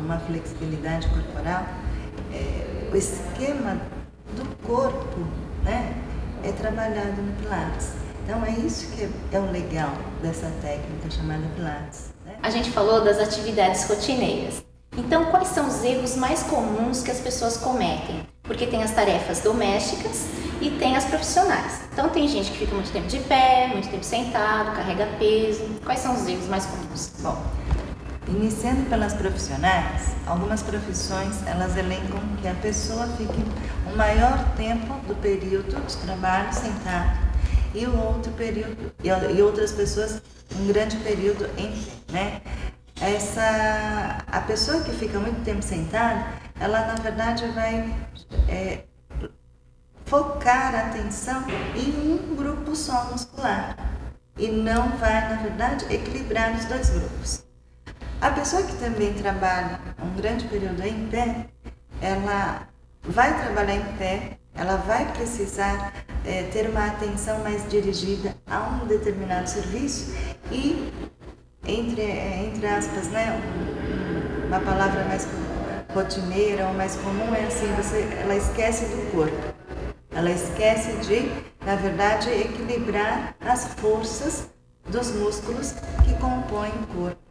uma flexibilidade corporal, o esquema do corpo, né, é trabalhado no Pilates. Então é isso que é o legal dessa técnica chamada Pilates, né? A gente falou das atividades rotineiras. Então, quais são os erros mais comuns que as pessoas cometem? Porque tem as tarefas domésticas e tem as profissionais. Então, tem gente que fica muito tempo de pé, muito tempo sentado, carrega peso. Quais são os erros mais comuns? Bom, iniciando pelas profissionais, algumas profissões elas elencam que a pessoa fique o maior tempo do período de trabalho sentado e o outro período e outras pessoas um grande período em pé, né? A pessoa que fica muito tempo sentada, ela na verdade vai focar a atenção em um grupo só muscular e não vai, na verdade, equilibrar os dois grupos. A pessoa que também trabalha um grande período em pé, ela vai trabalhar em pé, ela vai precisar ter uma atenção mais dirigida a um determinado serviço e, entre aspas, né, uma palavra mais rotineira ou mais comum é assim, ela esquece do corpo. Ela esquece de, na verdade, equilibrar as forças dos músculos que compõem o corpo.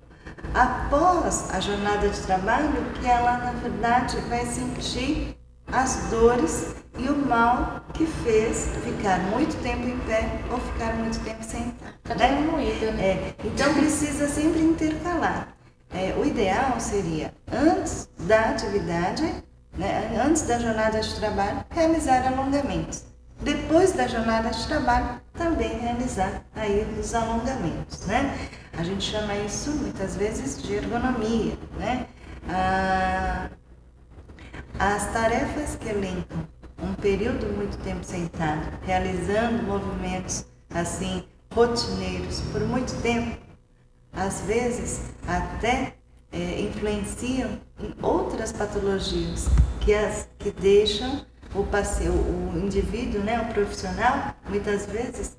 Após a jornada de trabalho, que ela, na verdade, vai sentir as dores e o mal que fez ficar muito tempo em pé ou ficar muito tempo sentado. Tá moído, né? Então precisa sempre intercalar. O ideal seria, antes da atividade, né, antes da jornada de trabalho, realizar alongamentos. Depois da jornada de trabalho, também realizar aí os alongamentos, né? A gente chama isso muitas vezes de ergonomia, né? As tarefas que elencam um período muito tempo sentado, realizando movimentos assim rotineiros por muito tempo, às vezes até influenciam em outras patologias que deixam o indivíduo, né, o profissional, muitas vezes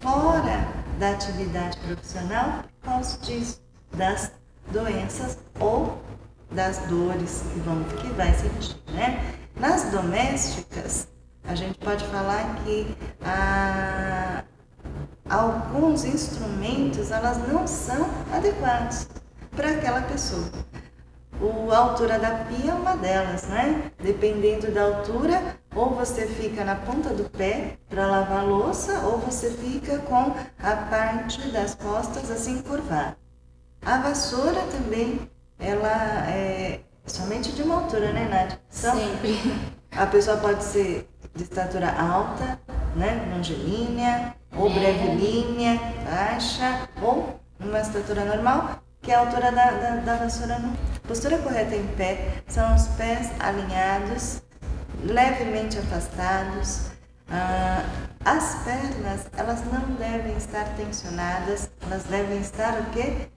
fora da atividade profissional por causa disso, das doenças ou das dores que vai sentir, né? Nas domésticas, a gente pode falar que alguns instrumentos elas não são adequados para aquela pessoa. A altura da pia é uma delas, né? Dependendo da altura, ou você fica na ponta do pé para lavar a louça, ou você fica com a parte das costas assim curvada. A vassoura também, ela é somente de uma altura, né, Nádia? Então, sempre. A pessoa pode ser de estatura alta, né, longilínea, ou brevilínea, baixa, ou uma estatura normal, que é a altura da vassoura. Postura correta em pé são os pés alinhados, levemente afastados. As pernas, elas não devem estar tensionadas, elas devem estar o quê?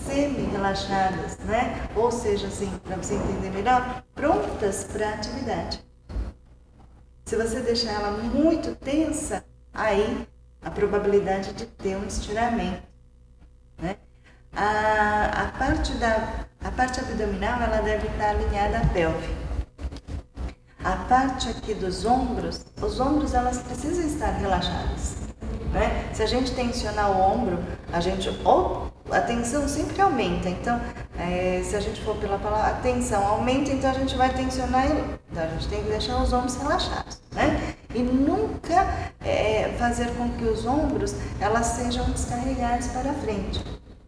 Semi-relaxadas, né? Ou seja, assim, para você entender melhor, prontas para a atividade. Se você deixar ela muito tensa, aí a probabilidade de ter um estiramento, né? A parte abdominal, ela deve estar alinhada à pelve. A parte aqui dos ombros, os ombros elas precisam estar relaxadas, né? Se a gente tensionar o ombro, a tensão sempre aumenta. Então, se a gente for pela palavra, a tensão aumenta, então a gente vai tensionar ele. Então, a gente tem que deixar os ombros relaxados, né? E nunca fazer com que os ombros elas sejam descarregados para frente.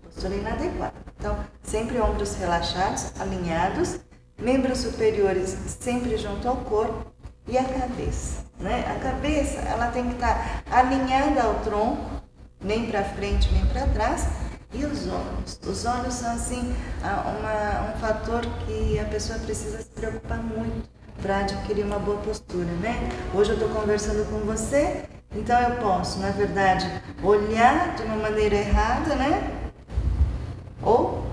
Postura inadequada. Então, sempre ombros relaxados, alinhados, membros superiores sempre junto ao corpo e a cabeça, né? A cabeça, ela tem que estar alinhada ao tronco, nem para frente, nem para trás. E os olhos? Os olhos são, assim, um fator que a pessoa precisa se preocupar muito para adquirir uma boa postura, né? Hoje eu estou conversando com você, então eu posso, na verdade, olhar de uma maneira errada, né? Ou,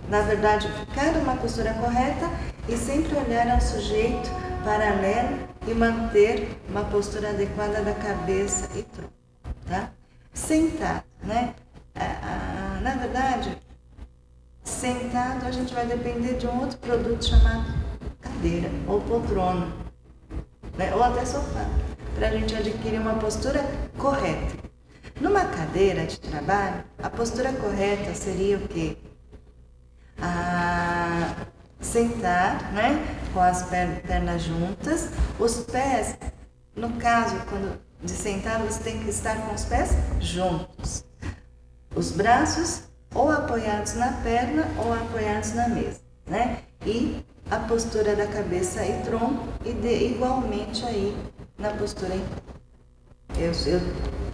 na verdade, ficar numa postura correta e sempre olhar ao sujeito paralelo e manter uma postura adequada da cabeça e tronco, tá? Sentado, né? Na verdade, sentado, a gente vai depender de um outro produto chamado cadeira ou poltrona, né? Ou até sofá, para a gente adquirir uma postura correta. Numa cadeira de trabalho, a postura correta seria o quê? Sentar, né? Com as pernas juntas, os pés, no caso, quando de sentar, você tem que estar com os pés juntos. Os braços ou apoiados na perna ou apoiados na mesa, né? E a postura da cabeça e tronco igualmente aí na postura em pé. Eu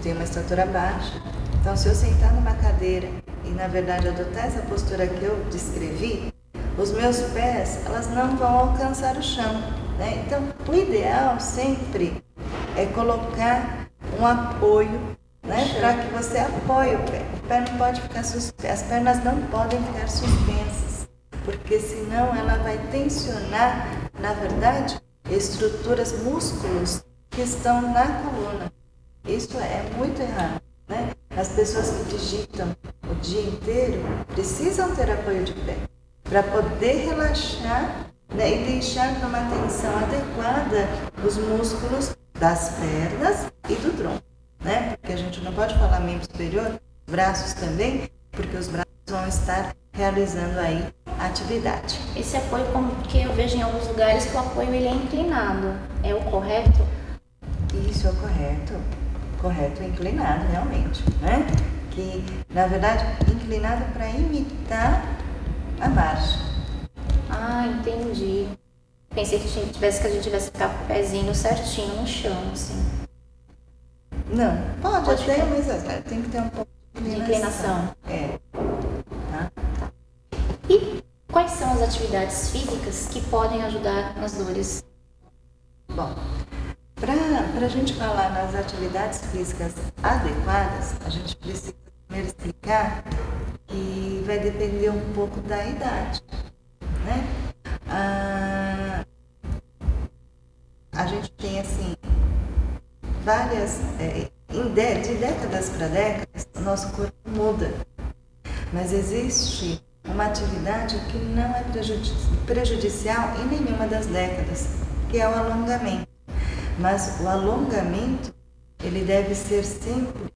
tenho uma estatura baixa, então se eu sentar numa cadeira e na verdade adotar essa postura que eu descrevi, os meus pés, elas não vão alcançar o chão, né? Então o ideal sempre é colocar um apoio, né, para que você apoie o pé. O pé não pode ficar suspenso, as pernas não podem ficar suspensas, porque senão ela vai tensionar, na verdade, estruturas, músculos que estão na coluna. Isso é muito errado, né? As pessoas que digitam o dia inteiro precisam ter apoio de pé para poder relaxar, né, e deixar numa tensão adequada os músculos das pernas e do tronco, né? Porque a gente não pode falar membro superior, braços também, porque os braços vão estar realizando aí a atividade. Esse apoio, como que eu vejo em alguns lugares que o apoio ele é inclinado, é o correto? Isso é o correto. Correto, inclinado realmente, né? Que, na verdade, inclinado para imitar a marcha. Ah, entendi. Pensei que que a gente tivesse que ficar com o pezinho certinho no chão, assim. Não, pode até, mas tem que ter um pouco de inclinação. É. Tá? E quais são as atividades físicas que podem ajudar nas dores? Bom, para a gente falar nas atividades físicas adequadas, a gente precisa primeiro explicar que vai depender um pouco da idade, né? A gente tem, assim, várias, de décadas para décadas, o nosso corpo muda, mas existe uma atividade que não é prejudicial em nenhuma das décadas, que é o alongamento. Mas o alongamento, ele deve ser sempre